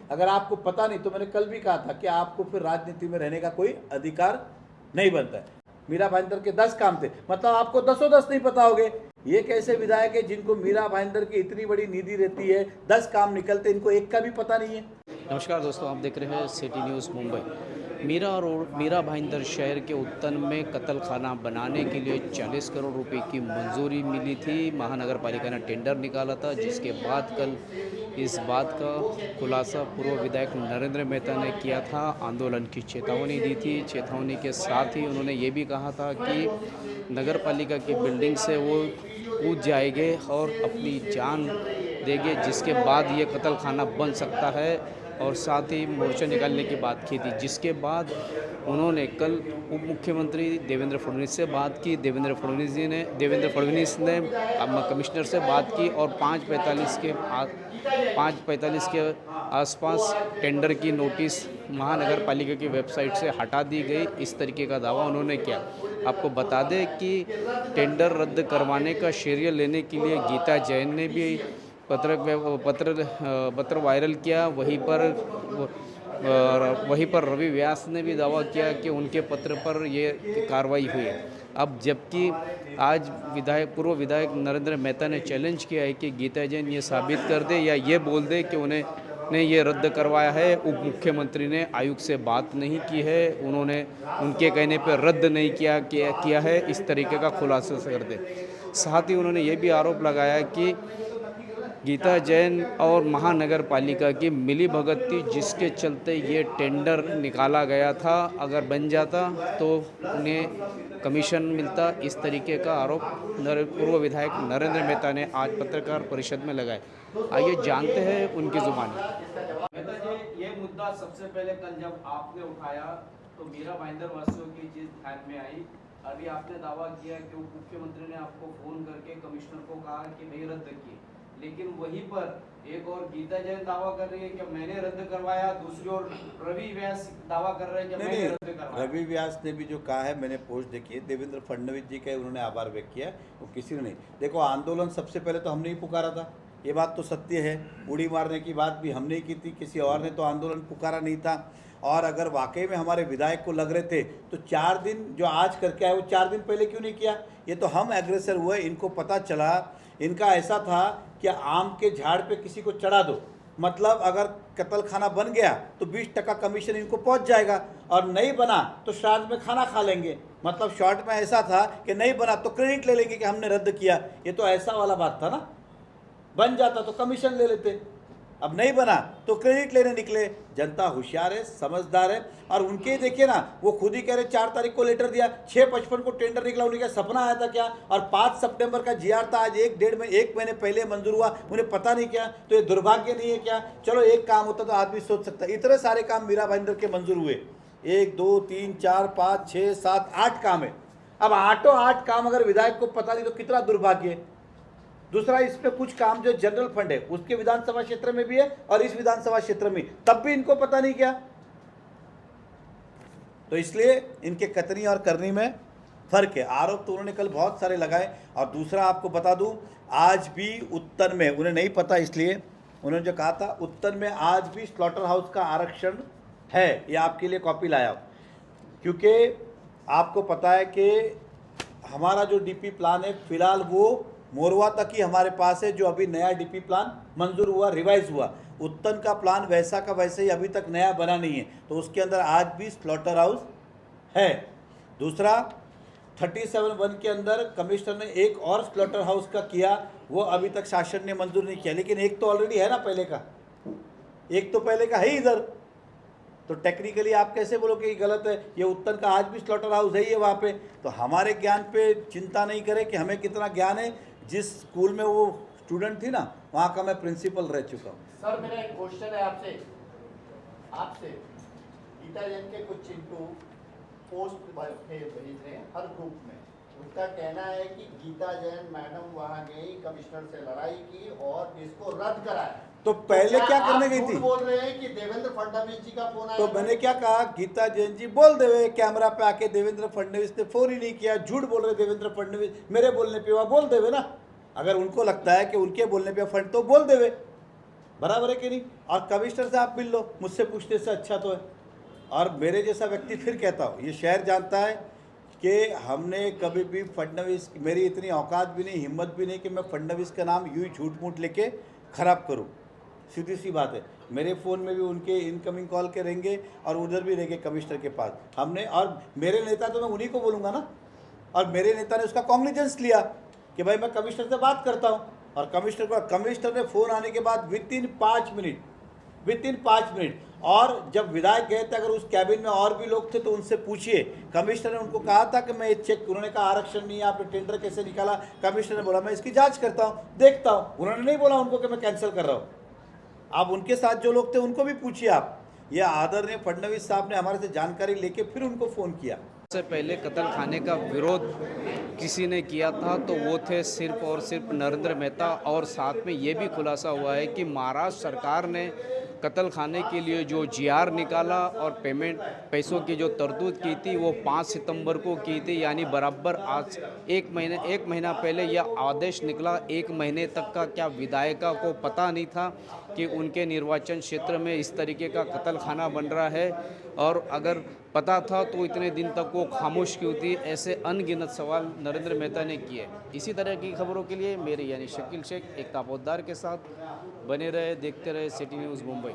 अगर आपको पता नहीं तो मैंने कल भी कहा था कि आपको फिर राजनीति में रहने का कोई अधिकार नहीं बनता है। मीरा भाईंदर के 10 काम थे, मतलब आपको 10 नहीं पता होंगे। ये कैसे विधायक है जिनको मीरा भाईंदर की इतनी बड़ी निधि रहती है, 10 काम निकलते, इनको एक का भी पता नहीं है। नमस्कार दोस्तों, आप देख रहे हैं सिटी न्यूज़ मुंबई। मीरा भाईंदर शहर के उत्तन में कत्ल खाना बनाने के लिए 40 करोड़ रुपए की मंजूरी मिली थी। महानगर पालिका ने टेंडर निकाला था, जिसके बाद कल इस बात का खुलासा पूर्व विधायक नरेंद्र मेहता ने किया था। आंदोलन की चेतावनी दी थी। चेतावनी के साथ ही उन्होंने ये भी कहा था कि नगर पालिका की बिल्डिंग से वो कूद जाएंगे और अपनी जान देंगे, जिसके बाद ये कत्ल खाना बन सकता है। और साथ ही मोर्चा निकालने की बात की थी, जिसके बाद उन्होंने कल उप मुख्यमंत्री देवेंद्र फडणवीस से बात की। देवेंद्र फडणवीस ने कमिश्नर से बात की और 5:45 के आसपास टेंडर की नोटिस महानगर पालिका की वेबसाइट से हटा दी गई। इस तरीके का दावा उन्होंने किया। आपको बता दें कि टेंडर रद्द करवाने का श्रेय लेने के लिए गीता जैन ने भी पत्र वायरल किया। वहीं पर रवि व्यास ने भी दावा किया कि उनके पत्र पर ये कार्रवाई हुई। अब जबकि आज पूर्व विधायक नरेंद्र मेहता ने चैलेंज किया है कि गीता जैन ये साबित कर दे या ये बोल दे कि उन्हें ये रद्द करवाया है। उप मुख्यमंत्री ने आयुक्त से बात नहीं की है, उन्होंने उनके कहने पर रद्द नहीं किया है, इस तरीके का खुलासा कर दे। साथ ही उन्होंने ये भी आरोप लगाया कि गीता जैन और महानगर पालिका की मिलीभगत थी, जिसके चलते ये टेंडर निकाला गया था। अगर बन जाता तो उन्हें कमीशन मिलता। इस तरीके का आरोप पूर्व विधायक नरेंद्र मेहता ने आज पत्रकार परिषद में लगाया। आइए जानते हैं उनकी जुबानी। मेहता जी, ये मुद्दा सबसे पहले कल जब आपने उठाया तो मीरा भाईंदर वासियों की चीज ध्यान में आई। अभी आपने दावा किया कि उप मुख्यमंत्री ने आपको फोन करके कमिश्नर को कहा कि नहीं रद्द किए, लेकिन वहीं पर एक और गीता जैन दावा कर रही है कि मैंने रद्द करवाया, दूसरी ओर रवि व्यास दावा कर रहे हैं कि मैंने रद्द करवाया। रवि व्यास ने भी जो कहा है, मैंने पोस्ट देखी है, देवेंद्र फडणवीस जी का उन्होंने आभार व्यक्त किया, वो किसी ने नहीं। देखो, आंदोलन सबसे पहले तो हमने ही पुकारा था, ये बात तो सत्य है। उड़ी मारने की बात भी हमने की थी, किसी और ने तो आंदोलन पुकारा नहीं था। और अगर वाकई में हमारे विधायक को लग रहे थे तो 4 दिन जो आज करके आए वो 4 दिन पहले क्यों नहीं किया? ये तो हम एग्रेसर हुए, इनको पता चला। इनका ऐसा था कि आम के झाड़ पे किसी को चढ़ा दो, मतलब अगर कत्ल खाना बन गया तो 20% कमीशन इनको पहुंच जाएगा, और नहीं बना तो श्राद्ध में खाना खा लेंगे। मतलब शॉर्ट में ऐसा था कि नहीं बना तो क्रेडिट ले लेंगे कि हमने रद्द किया। ये तो ऐसा वाला बात था ना, बन जाता तो कमीशन ले लेते, अब नहीं बना तो क्रेडिट लेने निकले। जनता होशियार है, समझदार है। और उनके देखिए ना, वो खुद ही कह रहे 4 तारीख को लेटर दिया, 6:55 को टेंडर निकला। उन्हें क्या सपना आया था क्या? और 5 सितंबर का जीआर था, आज 1 महीने पहले मंजूर हुआ, उन्हें पता नहीं क्या? तो ये दुर्भाग्य नहीं है क्या? चलो एक काम होता तो आदमी सोच सकता। इतने सारे काम मीरा भाईंदर के मंजूर हुए, 1 2 3 4 5 6 7 8 काम है। अब 8 काम अगर विधायक को पता नहीं तो कितना दुर्भाग्य है। दूसरा, इस पे कुछ काम जो जनरल फंड है उसके विधानसभा क्षेत्र में भी है और इस विधानसभा क्षेत्र में, तब भी इनको पता नहीं क्या? तो इसलिए इनके कतनी और करनी में फर्क है। आरोप तो उन्होंने कल बहुत सारे लगाए। और दूसरा आपको बता दूं, आज भी उत्तर में उन्हें नहीं पता, इसलिए उन्होंने जो कहा था, उत्तर में आज भी स्लॉटर हाउस का आरक्षण है। ये आपके लिए कॉपी लाया, क्योंकि आपको पता है कि हमारा जो डीपी प्लान है फिलहाल वो मोरवा तक ही हमारे पास है, जो अभी नया डीपी प्लान मंजूर हुआ, रिवाइज हुआ। उत्तन का प्लान वैसा का वैसे ही अभी तक नया बना नहीं है, तो उसके अंदर आज भी स्लॉटर हाउस है। दूसरा, 37(1) के अंदर कमिश्नर ने एक और स्लॉटर हाउस का किया, वो अभी तक शासन ने मंजूर नहीं किया, लेकिन एक तो ऑलरेडी है ना, पहले का एक तो पहले का है इधर। तो टेक्निकली आप कैसे बोलोगे कि गलत है? ये उत्तर का आज भी स्लॉटर हाउस है, ये वहाँ पे। तो हमारे ज्ञान पे चिंता नहीं करें कि हमें कितना ज्ञान है। जिस स्कूल में वो स्टूडेंट थी ना, वहाँ का मैं प्रिंसिपल रह चुका हूँ। सर, मेरा एक क्वेश्चन है आपसे गीता जैन के कुछ चिंटू पोस्ट भेज रहे हैं हर ग्रुप में। उनका कहना है कि गीता जैन मैडम वहाँ गई, कमिश्नर से लड़ाई की और इसको रद्द कराया। तो पहले क्या करने गई थी? बोल रहे हैं कि देवेंद्र फडणवीस जी का फोन आया। तो मैंने क्या कहा, गीता जैन जी बोल देवे कैमरा पे आके, देवेंद्र फडणवीस ने फोन ही नहीं किया, झूठ बोल रहे देवेंद्र फडणवीस, मेरे बोलने पे वह बोल देवे ना। अगर उनको लगता है कि उनके बोलने पे फंड तो बोल देवे, बराबर है कि नहीं? और कमिश्नर से आप मिल लो, मुझसे पूछने से अच्छा तो है। और मेरे जैसा व्यक्ति फिर कहता हूँ, ये शहर जानता है कि हमने कभी भी फडणवीस, मेरी इतनी औकात भी नहीं, हिम्मत भी नहीं कि मैं फडणवीस का नाम यूँ ही झूठ मूठ लेके खराब करूँ। सीधी सी बात है, मेरे फ़ोन में भी उनके इनकमिंग कॉल के रहेंगे और उधर भी रहेंगे कमिश्नर के पास। हमने, और मेरे नेता तो मैं उन्हीं को बोलूँगा ना, और मेरे नेता ने उसका कॉग्निजेंस लिया कि भाई मैं कमिश्नर से बात करता हूँ। और कमिश्नर ने फ़ोन आने के बाद वितिन 5 मिनट, और जब विधायक गए थे, अगर उस कैबिन में और भी लोग थे तो उनसे पूछिए। कमिश्नर ने उनको कहा था कि मैं ये चेक, उन्होंने कहा आरक्षण नहीं है, आपने टेंडर कैसे निकाला? कमिश्नर ने बोला मैं इसकी जांच करता हूँ, देखता हूँ। उन्होंने नहीं बोला उनको कि मैं कैंसिल कर रहा हूँ। आप उनके साथ जो लोग थे उनको भी पूछिए आप। ये आदरणीय फडणवीस साहब ने हमारे से जानकारी लेके फिर उनको फ़ोन किया। सबसे पहले कत्ल खाने का विरोध किसी ने किया था तो वो थे सिर्फ और सिर्फ नरेंद्र मेहता। और साथ में ये भी खुलासा हुआ है कि महाराष्ट्र सरकार ने कत्ल खाने के लिए जो जीआर निकाला और पैसों की जो तरतूद की थी वो 5 सितंबर को की थी, यानी बराबर आज एक महीना पहले यह आदेश निकला। 1 महीने तक का क्या विधायिका को पता नहीं था कि उनके निर्वाचन क्षेत्र में इस तरीके का कत्ल खाना बन रहा है? और अगर पता था तो इतने दिन तक वो खामोश क्यों थी? ऐसे अनगिनत सवाल नरेंद्र मेहता ने किए। इसी तरह की खबरों के लिए मेरे यानी शकील शेख एकता पोद्दार के साथ बने रहे, देखते रहे सिटी न्यूज़ मुंबई।